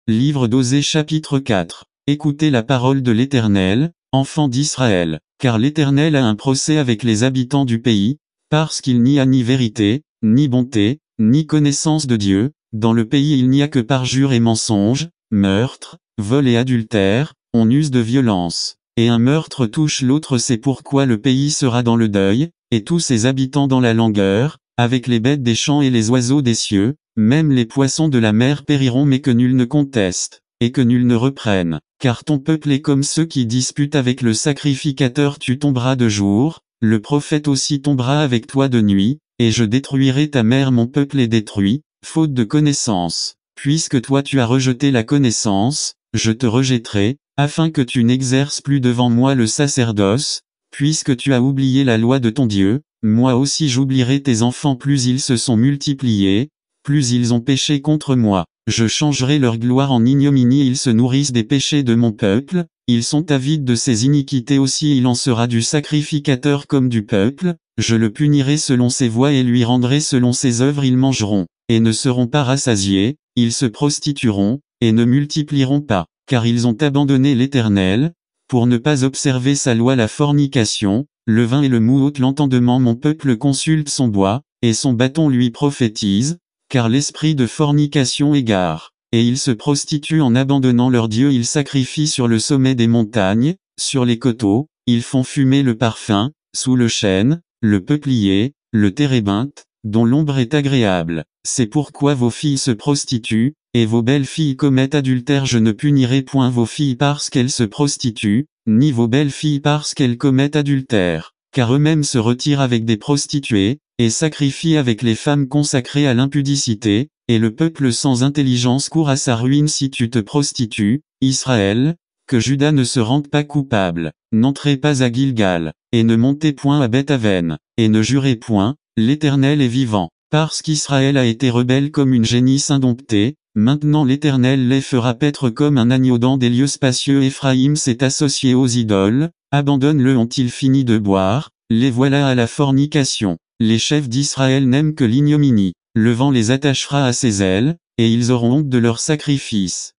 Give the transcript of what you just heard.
Livre d'Osée chapitre 4. Écoutez la parole de l'Éternel, enfants d'Israël, car l'Éternel a un procès avec les habitants du pays, parce qu'il n'y a ni vérité, ni bonté, ni connaissance de Dieu. Dans le pays il n'y a que parjure et mensonge, meurtre, vol et adultère, on use de violence. Et un meurtre touche l'autre, c'est pourquoi le pays sera dans le deuil, et tous ses habitants dans la langueur, avec les bêtes des champs et les oiseaux des cieux. Même les poissons de la mer périront, mais que nul ne conteste, et que nul ne reprenne, car ton peuple est comme ceux qui disputent avec le sacrificateur. Tu tomberas de jour, le prophète aussi tombera avec toi de nuit, et je détruirai ta mère. Mon peuple est détruit, faute de connaissance. Puisque toi tu as rejeté la connaissance, je te rejetterai, afin que tu n'exerces plus devant moi le sacerdoce. Puisque tu as oublié la loi de ton Dieu, moi aussi j'oublierai tes enfants. Plus ils se sont multipliés, plus ils ont péché contre moi. Je changerai leur gloire en ignominie. Ils se nourrissent des péchés de mon peuple, ils sont avides de ses iniquités aussi. Il en sera du sacrificateur comme du peuple, je le punirai selon ses voies et lui rendrai selon ses œuvres. Ils mangeront, et ne seront pas rassasiés, ils se prostitueront, et ne multiplieront pas, car ils ont abandonné l'Éternel, pour ne pas observer sa loi. La fornication, le vin et le mou ôtent l'entendement. Mon peuple consulte son bois, et son bâton lui prophétise, car l'esprit de fornication égare, et ils se prostituent en abandonnant leur Dieu. Ils sacrifient sur le sommet des montagnes, sur les coteaux, ils font fumer le parfum, sous le chêne, le peuplier, le térébinthe, dont l'ombre est agréable. C'est pourquoi vos filles se prostituent, et vos belles filles commettent adultère. Je ne punirai point vos filles parce qu'elles se prostituent, ni vos belles filles parce qu'elles commettent adultère, car eux-mêmes se retirent avec des prostituées, et sacrifient avec les femmes consacrées à l'impudicité, et le peuple sans intelligence court à sa ruine. Si tu te prostitues, Israël, que Juda ne se rende pas coupable. N'entrez pas à Gilgal, et ne montez point à Beth-Aven, et ne jurez point, l'Éternel est vivant. Parce qu'Israël a été rebelle comme une génisse indomptée, maintenant l'Éternel les fera paître comme un agneau dans des lieux spacieux. Éphraïm s'est associé aux idoles, abandonne-le. Ont-ils fini de boire? Les voilà à la fornication. Les chefs d'Israël n'aiment que l'ignominie. Le vent les attachera à ses ailes, et ils auront honte de leurs sacrifices.